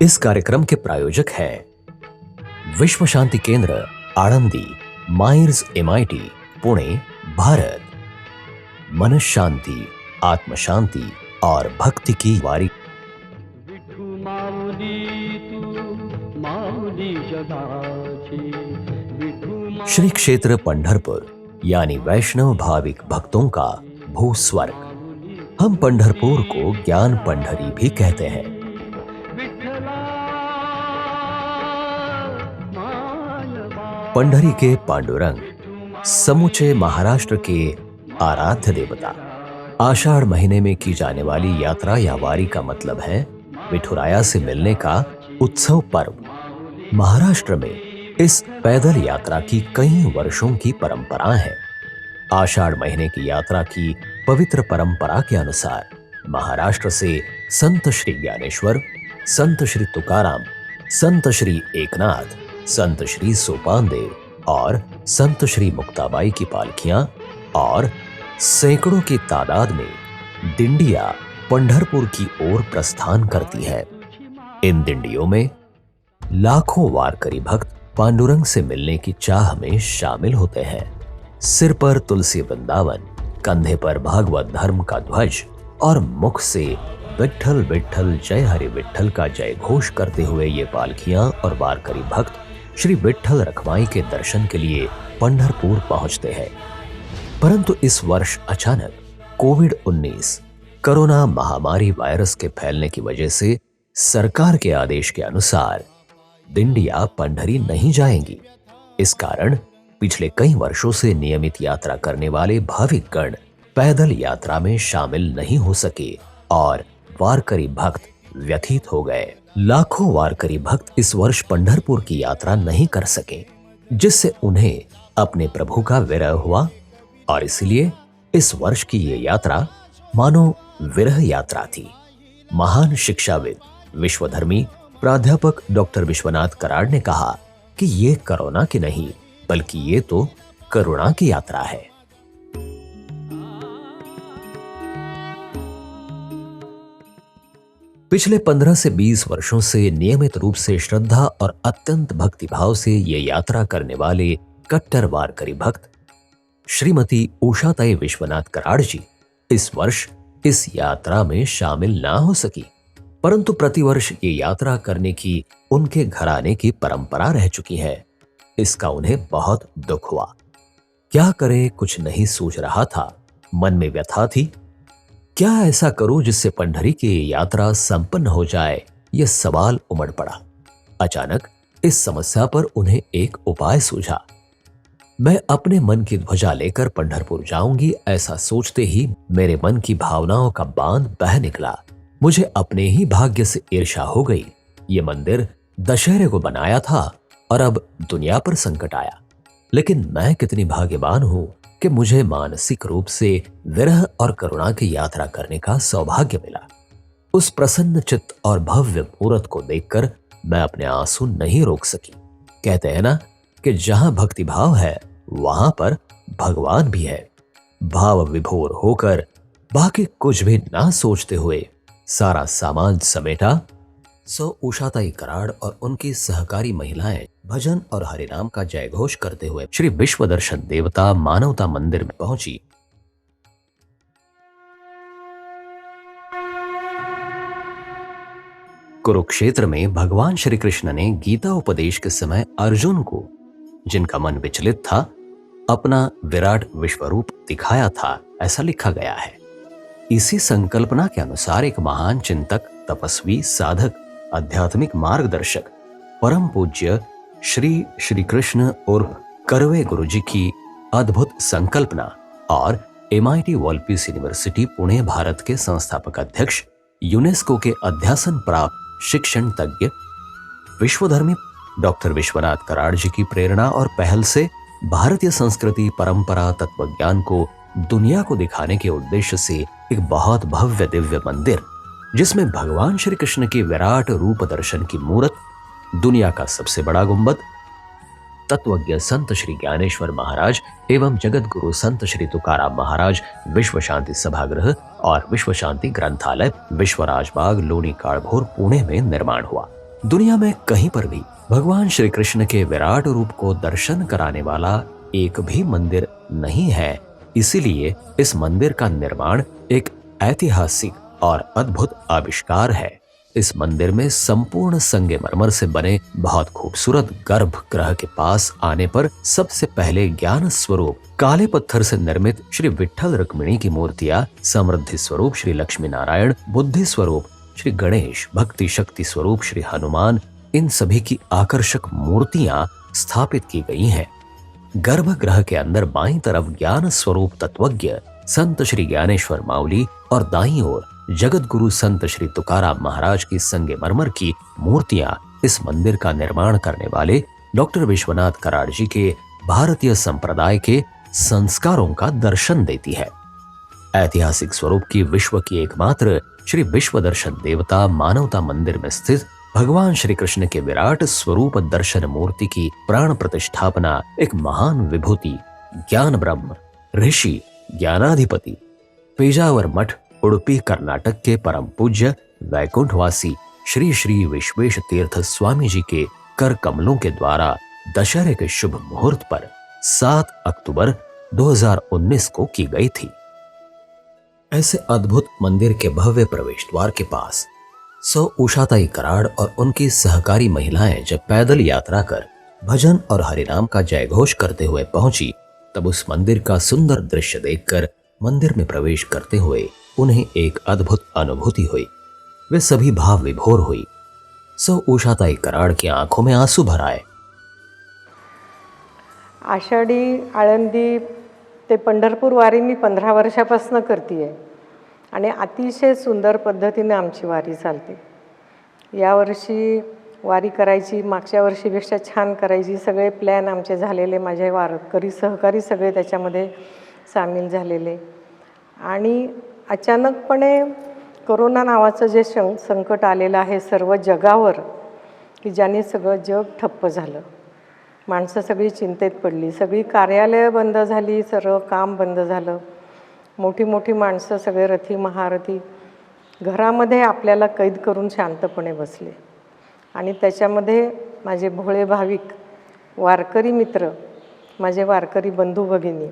इस कार्यक्रम के प्रायोजक हैं विश्व शांति केंद्र आळंदी, माइर्स MIT, पुणे, भारत। मन शांति, आत्म शांति और भक्ति की वारी। श्री क्षेत्र पंढरपुर यानी वैष्णव भाविक भक्तों का भूस्वर्ग। हम पंढरपुर को ज्ञान पंढरी भी कहते हैं। पंढरी के पांडुरंग समूचे महाराष्ट्र के आराध्य देवता। आषाढ़ महीने में की जाने वाली यात्रा या वारी का मतलब है विठुराया से मिलने का उत्सव पर्व। महाराष्ट्र में इस पैदल यात्रा की कई वर्षों की परंपरा है। आषाढ़ महीने की यात्रा की पवित्र परंपरा के अनुसार महाराष्ट्र से संत श्री ज्ञानेश्वर, संत श्री तुकाराम, संत श्री एकनाथ, संत श्री सोपानदेव और संत श्री मुक्ताबाई की पालकियां और सैकड़ों की तादाद में डिंडिया पंढरपुर की ओर प्रस्थान करती है। इन डिंडियों में लाखों वारकरी भक्त पांडुरंग से मिलने की चाह में शामिल होते हैं। सिर पर तुलसी वृंदावन, कंधे पर भागवत धर्म का ध्वज और मुख से विट्ठल विट्ठल जय हरि विट्ठल का जय घोष करते हुए ये पालकियां और वारकरी भक्त श्री विट्ठल रखमाई के दर्शन के लिए पंढरपुर पहुंचते हैं। परंतु इस वर्ष अचानक कोविड-19 कोरोना महामारी वायरस के फैलने की वजह से सरकार के आदेश के अनुसार डिंडिया पंढरी नहीं जाएंगी। इस कारण पिछले कई वर्षों से नियमित यात्रा करने वाले भाविक गण पैदल यात्रा में शामिल नहीं हो सके और वारकरी भक्त व्यथित हो गए। लाखों वारकरी भक्त इस वर्ष पंढरपुर की यात्रा नहीं कर सके, जिससे उन्हें अपने प्रभु का विरह हुआ और इसलिए इस वर्ष की ये यात्रा मानो विरह यात्रा थी। महान शिक्षाविद, विश्वधर्मी प्राध्यापक डॉक्टर विश्वनाथ कराड़ ने कहा कि ये कोरोना की नहीं बल्कि ये तो करुणा की यात्रा है। पिछले 15 से 20 वर्षों से नियमित रूप से श्रद्धा और अत्यंत भक्तिभाव से ये यात्रा करने वाले कट्टर वारकरी भक्त श्रीमती उषाताई विश्वनाथ कराड़ जी इस वर्ष इस यात्रा में शामिल ना हो सकी, परंतु प्रतिवर्ष ये यात्रा करने की उनके घराने की परंपरा रह चुकी है। इसका उन्हें बहुत दुख हुआ। क्या करें कुछ नहीं सूझ रहा था। मन में व्यथा थी। क्या ऐसा करूं जिससे पंढरी की यात्रा संपन्न हो जाए, यह सवाल उमड़ पड़ा। अचानक इस समस्या पर उन्हें एक उपाय सूझा। मैं अपने मन की ध्वजा लेकर पंढरपुर जाऊंगी, ऐसा सोचते ही मेरे मन की भावनाओं का बांध बह निकला। मुझे अपने ही भाग्य से ईर्ष्या हो गई। ये मंदिर दशहरे को बनाया था और अब दुनिया पर संकट आया। लेकिन मैं कितनी भाग्यवान हूं कि मुझे मानसिक रूप से विरह और करुणा की यात्रा करने का सौभाग्य मिला। उस प्रसन्न चित्त और भव्य मूर्त को देखकर मैं अपने आंसू नहीं रोक सकी। कहते हैं ना कि जहां भक्ति भाव है वहां पर भगवान भी है। भाव विभोर होकर बाकी कुछ भी ना सोचते हुए सारा सामान समेटा सो उषाताई कराड़ और उनकी सहकारी महिलाएं भजन और हरिनाम का जय घोष करते हुए श्री विश्व दर्शन देवता मानवता मंदिर में पहुंची। कुरुक्षेत्र में भगवान श्री कृष्ण ने गीता उपदेश के समय अर्जुन को, जिनका मन विचलित था, अपना विराट विश्वरूप दिखाया था, ऐसा लिखा गया है। इसी संकल्पना के अनुसार एक महान चिंतक, तपस्वी, साधक, आध्यात्मिक मार्गदर्शक, परम पूज्य श्री कृष्ण उर्फ करवे गुरुजी की अद्भुत संकल्पना और MIT world peace university Pune Bharat के संस्थापक अध्यक्ष, यूनेस्को के अध्यासन प्राप्त शिक्षण तज्ञ, विश्वधर्मी डॉक्टर विश्वनाथ कराड़ जी की प्रेरणा और पहल से भारतीय संस्कृति, परंपरा, तत्वज्ञान को दुनिया को दिखाने के उद्देश्य से एक बहुत भव्य दिव्य मंदिर, जिसमें भगवान श्री कृष्ण की विराट रूप दर्शन की मूर्त, दुनिया का सबसे बड़ा गुंबद, तत्वज्ञ संत श्री ज्ञानेश्वर महाराज एवं जगत गुरु संत श्री तुकाराम महाराज विश्व शांति सभागृह और विश्व शांति ग्रंथालय, विश्वराज बाग, लोनी काड़भोर, पुणे में निर्माण हुआ। दुनिया में कहीं पर भी भगवान श्री कृष्ण के विराट रूप को दर्शन कराने वाला एक भी मंदिर नहीं है। इसीलिए इस मंदिर का निर्माण एक ऐतिहासिक और अद्भुत आविष्कार है। इस मंदिर में संपूर्ण संगमरमर से बने बहुत खूबसूरत गर्भगृह के पास आने पर सबसे पहले ज्ञान स्वरूप काले पत्थर से निर्मित श्री विठ्ठल रुक्मिणी की मूर्तियां, समृद्धि स्वरूप श्री लक्ष्मी नारायण, बुद्धि स्वरूप श्री गणेश, भक्ति शक्ति स्वरूप श्री हनुमान, इन सभी की आकर्षक मूर्तियां स्थापित की गई हैं। गर्भगृह के अंदर बाईं तरफ ज्ञान स्वरूप तत्वज्ञ संत श्री ज्ञानेश्वर माउली और दाईं ओर जगत गुरु संत श्री तुकाराम महाराज की संगमरमर की मूर्तियां इस मंदिर का निर्माण करने वाले डॉक्टर विश्वनाथ कराड़ जी के भारतीय संप्रदाय के संस्कारों का दर्शन देती है। ऐतिहासिक स्वरूप की विश्व की एकमात्र श्री विश्व दर्शन देवता मानवता मंदिर में स्थित भगवान श्री कृष्ण के विराट स्वरूप दर्शन मूर्ति की प्राण प्रतिष्ठापना एक महान विभूति ज्ञान ब्रह्म ऋषि ज्ञानाधिपति पेजावर मठ उडुपी कर्नाटक के परम पूज्य वैकुंठवासी श्री श्री विश्वेश तीर्थ स्वामी जी के कर कमलों के द्वारा दशहरे के शुभ मुहूर्त पर 7 अक्टूबर 2019 को की गई थी। ऐसे अद्भुत मंदिर के भव्य प्रवेश द्वार के पास उषाताई कराड़ और उनकी सहकारी महिलाएं जब पैदल यात्रा कर भजन और हरिनाम का जयघोष करते हुए पहुंची, तब उस मंदिर का सुंदर दृश्य देखकर मंदिर में प्रवेश करते हुए उन्हें एक अद्भुत अनुभूति हुई। वे सभी भाव विभोर हुई। उषाताई कराड़ की आंखों में आंसू भर आए। आषाढी आळंदी ते पंढरपूर वारी मी 15 वर्षापासून करते आणि अतिशय सुंदर पद्धतीने आमची वारी चालते। यावर्षी वारी करायची मागच्या वर्षीपेक्षा छान करायची सगळे प्लॅन आमचे झालेले, माझे वारकरी सहकारी सगळे त्याच्यामध्ये सामील झालेले। आणि अचानकपणे कोरोना नावाचं जे संकट आलेलं आहे सर्व जगावर, की ज्याने सगळं जग ठप्प झालं, माणसं सगळी चिंतेत पडली, सगळी कार्यालय बंद झाली, सर्व काम बंद झालं, मोठी मोठी माणसं सगळे रथी महारथी घरामध्ये आपल्याला कैद करून शांतपणे बसले। आणि त्याच्यामध्ये माझे भोळे भाविक वारकरी मित्र, माझे वारकरी बंधू भगिनी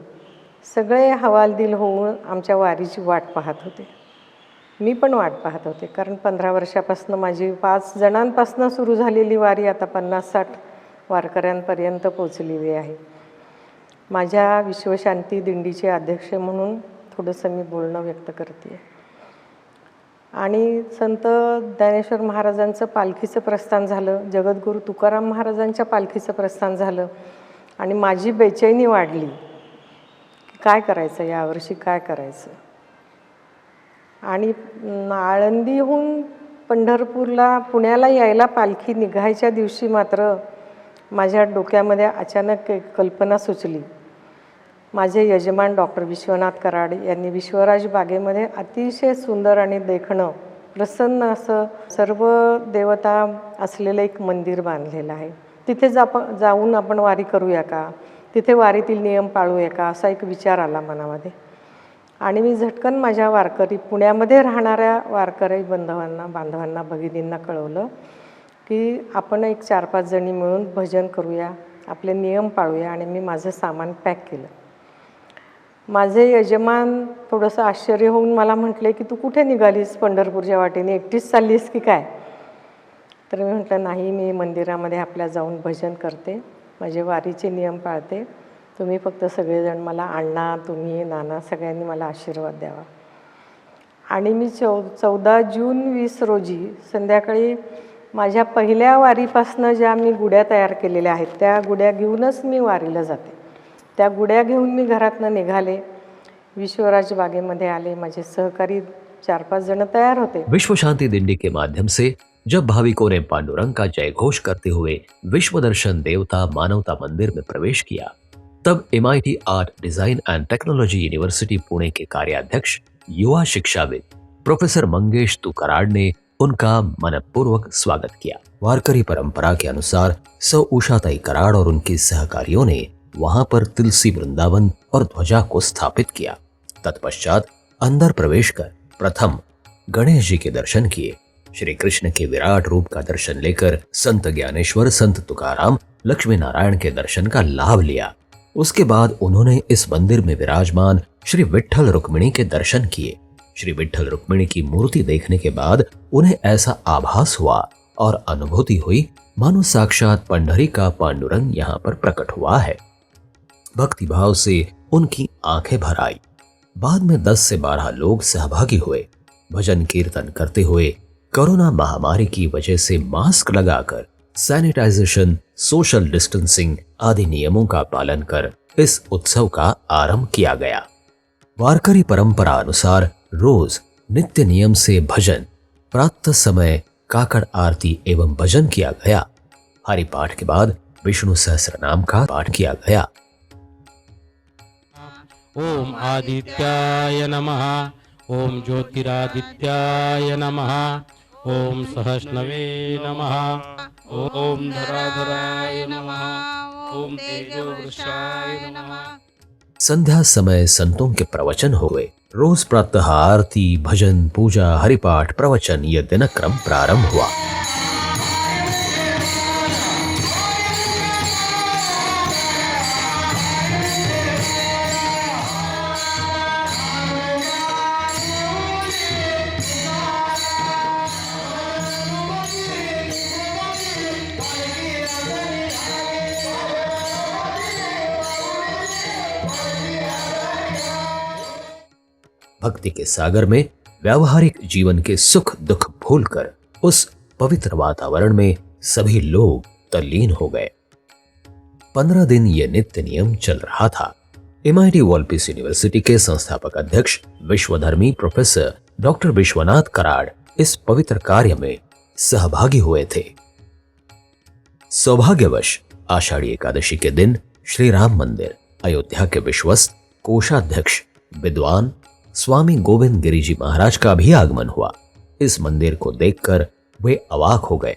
सगळे हवालदिल होऊन आमच्या वारीची वाट पाहत होते। मी पण वाट पाहत होते, कारण 15 वर्षापासून माझी 5 जणांपासून सुरू झालेली वारी आता 50-60 वारकऱ्यांपर्यंत पोहोचलेली आहे। माझ्या विश्वशांती दिंडीचे अध्यक्ष म्हणून थोडंसं मी बोलणं व्यक्त करते। आणि संत ज्ञानेश्वर महाराजांचं पालखीचं प्रस्थान झालं, जगद्गुरू तुकाराम महाराजांच्या पालखीचं प्रस्थान झालं आणि माझी बेचैनी वाढली, काय करायचं यावर्षी, काय करायचं। आणि आळंदीहून पंढरपूरला पुण्याला यायला पालखी निघायच्या दिवशी मात्र माझ्या डोक्यामध्ये अचानक एक कल्पना सुचली। माझे यजमान डॉक्टर विश्वनाथ कराड यांनी विश्वराज बागेमध्ये अतिशय सुंदर आणि देखणं प्रसन्न असं सर्व देवता असलेलं एक मंदिर बांधलेलं आहे। तिथे जाऊन आपण वारी करूया का, तिथे वारीतील नियम पाळूया का, असा एक विचार आला मनामध्ये। आणि मी झटकन माझ्या वारकरी पुण्यामध्ये राहणाऱ्या वारकरी बांधवांना भगिनींना कळवलं की आपण एक 4-5 जणी मिळून भजन करूया, आपले नियम पाळूया। आणि मी माझं सामान पॅक केलं। माझे यजमान थोडंसं आश्चर्य होऊन मला म्हटले की तू कुठे निघालीस, पंढरपूरच्या वाटेने एकटीच चाललीस की काय। तर मी म्हटलं नाही, मी मंदिरामध्ये आपल्या जाऊन भजन करते, माझे वारीचे नियम पाळते, तुम्ही फक्त सगळेजण मला अण्णा, तुम्ही, नाना सगळ्यांनी मला आशीर्वाद द्यावा। आणि मी 14 जून 20 रोजी संध्याकाळी माझ्या पहिल्या वारीपासनं ज्या मी गुड्या तयार केलेल्या आहेत त्या गुड्या घेऊनच मी वारीला जाते। त्या गुड्या घेऊन मी घरातनं निघाले, विश्वराज बागेमध्ये आले, माझे सहकारी 4-5 जण तैयार होते। विश्व शांति दिंडी के माध्यम से जब भाविकों ने पांडुरंग का जयघोष करते हुए विश्व दर्शन देवता मानवता मंदिर में प्रवेश किया, तब MIT art design and technology university Pune के कार्याध्यक्ष युवा शिक्षाविद प्रोफेसर मंगेश तुकाराड ने उनका मनपूर्वक स्वागत किया। वारकरी परंपरा के अनुसार उषाताई कराड़ और उनके सहकारियों ने वहां पर तुलसी वृंदावन और ध्वजा को स्थापित किया। तत्पश्चात अंदर प्रवेश कर प्रथम गणेश जी के दर्शन किए, श्री कृष्ण के विराट रूप का दर्शन लेकर संत ज्ञानेश्वर, संत तुकाराम, लक्ष्मी नारायण के दर्शन का लाभ लिया। उसके बाद उन्होंने इस मंदिर में विराजमान श्री विट्ठल रुक्मिणी के दर्शन किए। श्री विट्ठल रुक्मिणी की मूर्ति देखने के बाद उन्हें ऐसा आभास हुआ और अनुभूति हुई मानो साक्षात पंढरी का पांडुरंग यहाँ पर प्रकट हुआ है। भक्तिभाव से उनकी आंखें भर आई। बाद में 10 से 12 लोग सहभागी हुए। भजन कीर्तन करते हुए कोरोना महामारी की वजह से मास्क लगाकर, सैनिटाइजेशन, सोशल डिस्टेंसिंग आदि नियमों का पालन कर इस उत्सव का आरंभ किया गया। वारकरी परंपरा अनुसार रोज नित्य नियम से भजन, प्रातः समय काकड़ आरती एवं भजन किया गया। हरिपाठ के बाद विष्णु सहस्रनाम का पाठ किया गया। ओम आदित्याय नमः, ओम ज्योतिरादित्याय नमः, ओम सहस्रवे नमः, ओम धराधराय नमः, ओम तेजोवृषाय नमः। संध्या समय संतों के प्रवचन हुए। रोज प्रातः आरती, भजन, पूजा, हरिपाठ, प्रवचन यह दिनक्रम प्रारंभ हुआ। भक्ति के सागर में व्यावहारिक जीवन के सुख दुख भूलकर उस पवित्र वातावरण में सभी लोग तल्लीन हो गए। 15 दिन यह नित्य नियम चल रहा था। MIT वॉलपीस यूनिवर्सिटी के संस्थापक अध्यक्ष विश्वधर्मी प्रोफेसर डॉक्टर विश्वनाथ कराड़ इस पवित्र कार्य में सहभागी हुए थे। सौभाग्यवश आषाढ़ी एकादशी के दिन श्री राम मंदिर अयोध्या के विश्वस्त कोषाध्यक्ष विद्वान स्वामी गोविंद गिरी जी महाराज का भी आगमन हुआ। इस मंदिर को देखकर वे अवाक हो गए।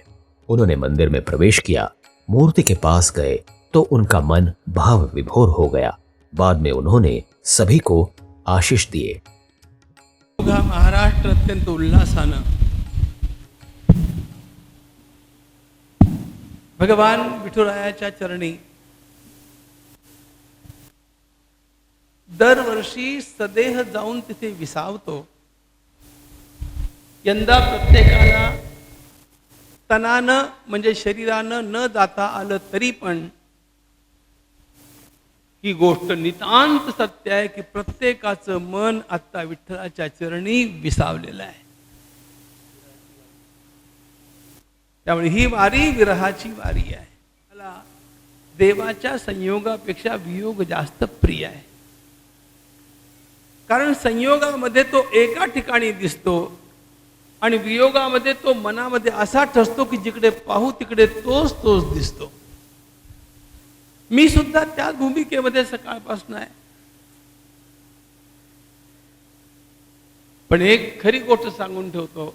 उन्होंने मंदिर में प्रवेश किया, मूर्ति के पास गए तो उनका मन भाव विभोर हो गया। बाद में उन्होंने सभी को आशीष दिए। महाराष्ट्र अत्यंत उल्हासानं भगवान विठुरायाच्या चरणी दरवर्षी सदेह जाऊन तिथे विसावतो। यंदा प्रत्येकाला तनानं म्हणजे शरीरानं न जाता आलं तरी पण ही गोष्ट नितांत सत्य आहे की प्रत्येकाचं मन आता विठ्ठलाच्या चरणी विसावलेलं आहे। त्यामुळे ही वारी विरहाची वारी आहे। मला देवाच्या संयोगापेक्षा वियोग जास्त प्रिय आहे। कारण संयोगामध्ये तो एका ठिकाणी दिसतो आणि वियोगामध्ये तो मनामध्ये असा ठसतो की जिकडे पाहू तिकडे तोच दिसतो। मी सुद्धा त्या भूमिकेमध्ये सकाळपासून आहे। पण एक खरी गोष्ट सांगून ठेवतो,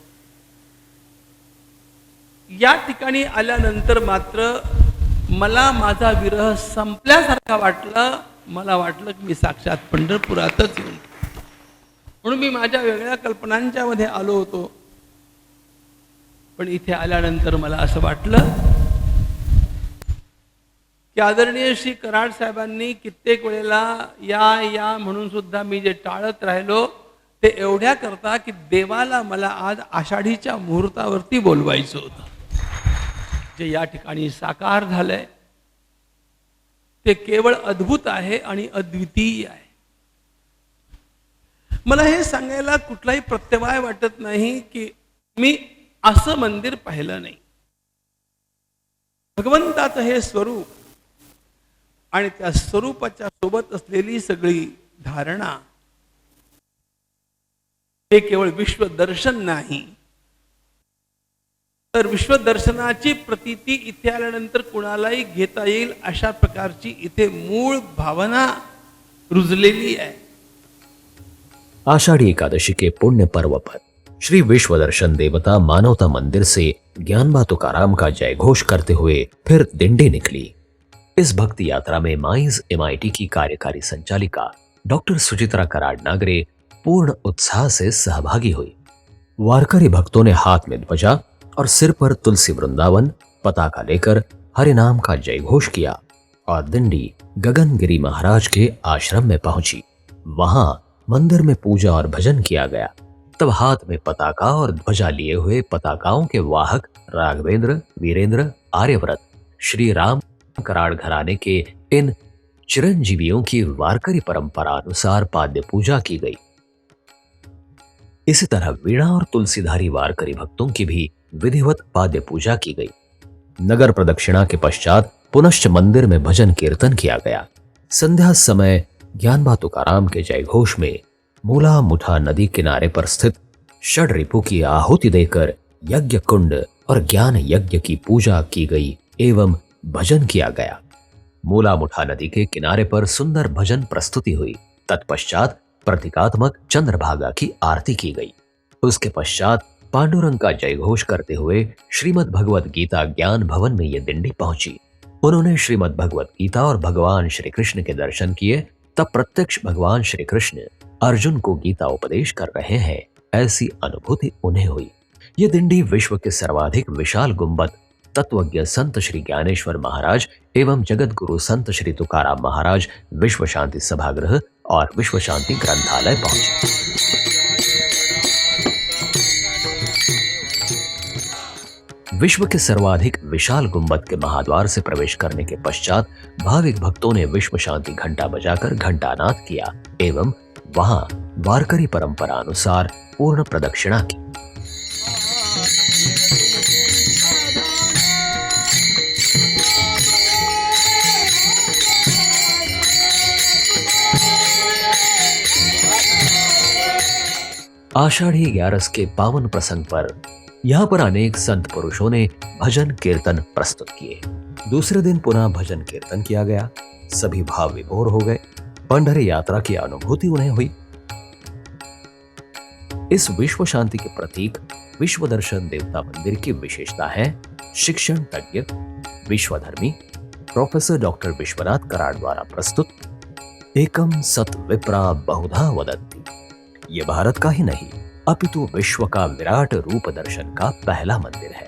या ठिकाणी आल्यानंतर मात्र मला माझा विरह संपल्यासारखा वाटला। मला वाटलं की मी साक्षात पंढरपुरातच येऊन, म्हणून मी माझ्या वेगळ्या कल्पनांच्या मध्ये आलो होतो। पण इथे आल्यानंतर मला असं वाटलं की आदरणीय श्री कराड साहेबांनी कित्येक वेळेला या म्हणून सुद्धा मी जे टाळत राहिलो ते एवढ्या करता की देवाला मला आज आषाढीच्या मुहूर्तावरती बोलवायचं होतं, जे या ठिकाणी साकार झालंय ते केवळ अद्भुत आहे आणि अद्वितीय आहे। मला हे सांगायला कुठलाही प्रत्यवाय वाटत नाही की मी असं मंदिर पाहिलं नाही। भगवंताचं हे स्वरूप आणि त्या स्वरूपाच्या सोबत असलेली सगळी धारणा हे केवळ विश्वदर्शन नाही, तर विश्वदर्शनाची प्रतीती इथे आल्यानंतर कुणालाही घेता येईल अशा प्रकारची इथे मूळ भावना रुजलेली आहे। आषाढ़ी एकादशी के पुण्य पर्व पर श्री विश्वदर्शन देवता मानवता मंदिर से ज्ञानबा तुकाराम का जयघोष करते हुए फिर दिंडी निकली। इस भक्ति यात्रा में माइज MIT की कार्यकारी संचालिका डॉक्टर सुचित्रा कराड नागरे पूर्ण उत्साह से सहभागी हुई। वारकरी भक्तों ने हाथ में ध्वजा और सिर पर तुलसी वृंदावन पताका लेकर हरि नाम का जय घोष किया और दिंडी गगनगिरी महाराज के आश्रम में पहुंची। वहां मंदिर में पूजा और भजन किया गया। तब हाथ में पताका और ध्वजा लिए हुए पताकाओं के वाहक राघवेंद्र, वीरेंद्र, आर्यव्रत, श्री राम कराड़ घराने के इन चिरंजीवियों की वारकरी परंपरा अनुसार पाद्य पूजा की गई। इसी तरह वीणा और तुलसीधारी वारकरी भक्तों की भी विधिवत पाद्य पूजा की गई। नगर प्रदक्षिणा के पश्चात पुनश्च मंदिर में भजन कीर्तन किया गया। संध्या समय ज्ञानबा तुकाराम के जय घोष में मूला मुठा नदी किनारे पर स्थित षड रिपु की आहुति देकर यज्ञ कुंड और ज्ञान यज्ञ की पूजा की गई एवं भजन किया गया। मूला मुठा नदी के किनारे पर सुंदर भजन प्रस्तुति हुई। तत्पश्चात प्रतीकात्मक चंद्रभागा की आरती की गई। उसके पश्चात पांडुरंग का जय घोष करते हुए श्रीमद् भगवत गीता ज्ञान भवन में ये दिंडी पहुंची। उन्होंने श्रीमद् भगवत गीता और भगवान श्री कृष्ण के दर्शन किए। तब प्रत्यक्ष भगवान श्री कृष्ण अर्जुन को गीता उपदेश कर रहे हैं, ऐसी अनुभूति उन्हें हुई। ये दिंडी विश्व के सर्वाधिक विशाल गुंबद तत्वज्ञ संत श्री ज्ञानेश्वर महाराज एवं जगत गुरु संत श्री तुकाराम महाराज विश्व शांति सभागृह और विश्व शांति ग्रंथालय पहुंचे। विश्व के सर्वाधिक विशाल गुंबद के महाद्वार से प्रवेश करने के पश्चात भाविक भक्तों ने विश्व शांति घंटा बजाकर घंटानाद किया एवं वहां वारकरी परंपरा अनुसार पूर्ण प्रदक्षिणा की। आषाढ़ी 11 के पावन प्रसंग पर यहाँ पर अनेक संत पुरुषों ने भजन कीर्तन प्रस्तुत किए। दूसरे दिन पुनः भजन कीर्तन किया गया। सभी भाव विभोर हो गए। पंढरी यात्रा की अनुभूति उन्हें हुई। इस विश्व शांति के प्रतीक विश्व दर्शन देवता मंदिर की विशेषता है शिक्षण तज्ञ विश्वधर्मी प्रोफेसर डॉक्टर विश्वनाथ कराड़ द्वारा प्रस्तुत एकम सत विप्रा बहुधा वदन्ति। ये भारत का ही नहीं अपितु विश्व का विराट रूप दर्शन का पहला मंदिर है।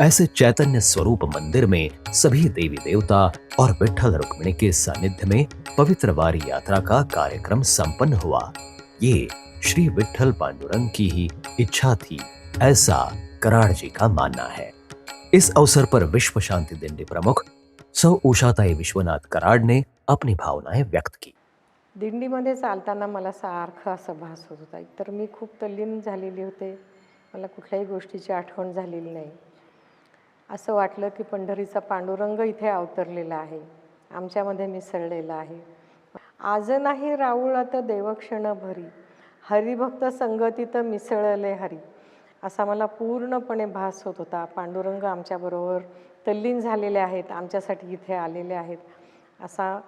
ऐसे चैतन्य स्वरूप मंदिर में सभी देवी देवता और विठ्ठल रुक्मिणी के सानिध्य में पवित्र वारी यात्रा का कार्यक्रम संपन्न हुआ। ये श्री विठ्ठल पांडुरंग की ही इच्छा थी, ऐसा कराड़ जी का मानना है। इस अवसर पर विश्व शांति दिंडी प्रमुख सौ उषाताई विश्वनाथ कराड़ ने अपनी भावनाएं व्यक्त की। दिंडीमध्ये चालताना मला सारखं असं भास होत होता। एकतर मी खूप तल्लीन झालेली होते, मला कुठल्याही गोष्टीची आठवण झालेली नाही। असं वाटलं की पंढरीचा पांडुरंग इथे अवतरलेला आहे, आमच्यामध्ये मिसळलेला आहे। आज नाही राऊळात देवक्षण भरी, हरिभक्त संगतीत मिसळले हरी, असा मला पूर्णपणे भास होत होता। पांडुरंग आमच्याबरोबर तल्लीन झालेले आहेत, आमच्यासाठी इथे आलेले आहेत, असा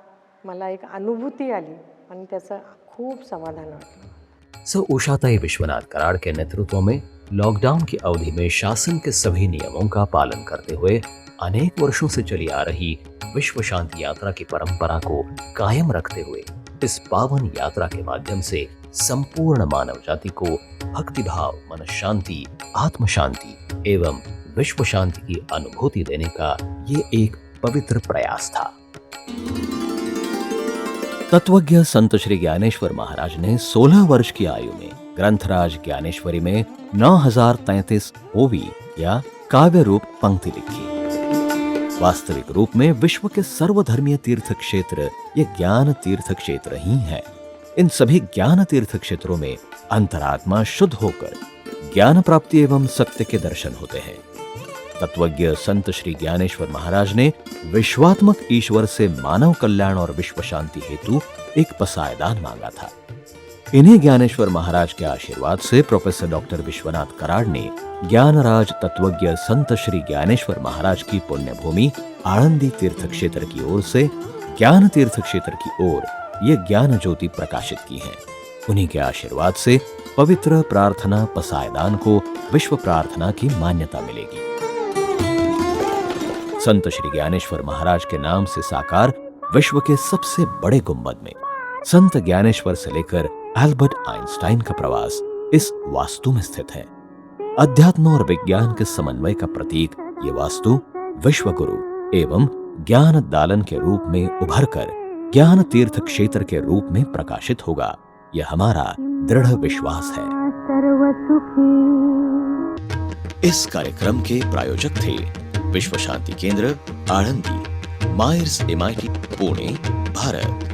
मला एक अनुभूति आली आणि त्याचं खूप समाधान वाटलं। सो उषाताई विश्वनाथ कराड़ के नेतृत्व में लॉकडाउन की अवधि में शासन के सभी नियमों का पालन करते हुए अनेक वर्षों से चली आ रही विश्व शांति यात्रा की परंपरा को कायम रखते हुए इस पावन यात्रा के माध्यम से संपूर्ण मानव जाति को भक्तिभाव, मन शांति, आत्म शांति एवं विश्व शांति की अनुभूति देने का ये एक पवित्र प्रयास था। तत्वज्ञ संत श्री ज्ञानेश्वर महाराज ने 16 वर्ष की आयु में ग्रंथराज ज्ञानेश्वरी में 9033 ओवी या काव्य रूप पंक्ति लिखी। वास्तविक रूप में विश्व के सर्वधर्मीय तीर्थ क्षेत्र ये ज्ञान तीर्थ क्षेत्र ही हैं। इन सभी ज्ञान तीर्थ क्षेत्रों में अंतरात्मा शुद्ध होकर ज्ञान प्राप्ति एवं सत्य के दर्शन होते हैं। तत्वज्ञ संत श्री ज्ञानेश्वर महाराज ने विश्वात्मक ईश्वर से मानव कल्याण और विश्व शांति हेतु एक पसायदान मांगा था। इन्हीं ज्ञानेश्वर महाराज के आशीर्वाद से प्रोफेसर डॉक्टर विश्वनाथ कराड़ ने ज्ञानराज तत्वज्ञ संत श्री ज्ञानेश्वर महाराज की पुण्यभूमि आळंदी तीर्थ क्षेत्र की ओर से ज्ञान तीर्थ क्षेत्र की ओर ये ज्ञान ज्योति प्रकाशित की है। उन्हीं के आशीर्वाद से पवित्र प्रार्थना पसायदान को विश्व प्रार्थना की मान्यता मिलेगी। संत श्री ज्ञानेश्वर महाराज के नाम से साकार विश्व के सबसे बड़े गुंबद में संत ज्ञानेश्वर से लेकर एल्बर्ट आइंस्टाइन का प्रवास इस वास्तु में स्थित है। अध्यात्म और विज्ञान के समन्वय का प्रतीक ये वास्तु विश्व गुरु एवं ज्ञान दालन के रूप में उभरकर ज्ञान तीर्थ क्षेत्र के रूप में प्रकाशित होगा, यह हमारा दृढ़ विश्वास है। इस कार्यक्रम के प्रायोजक थे विश्व शांति केंद्र, आळंदी, मायर्स MIT, पुणे, भारत।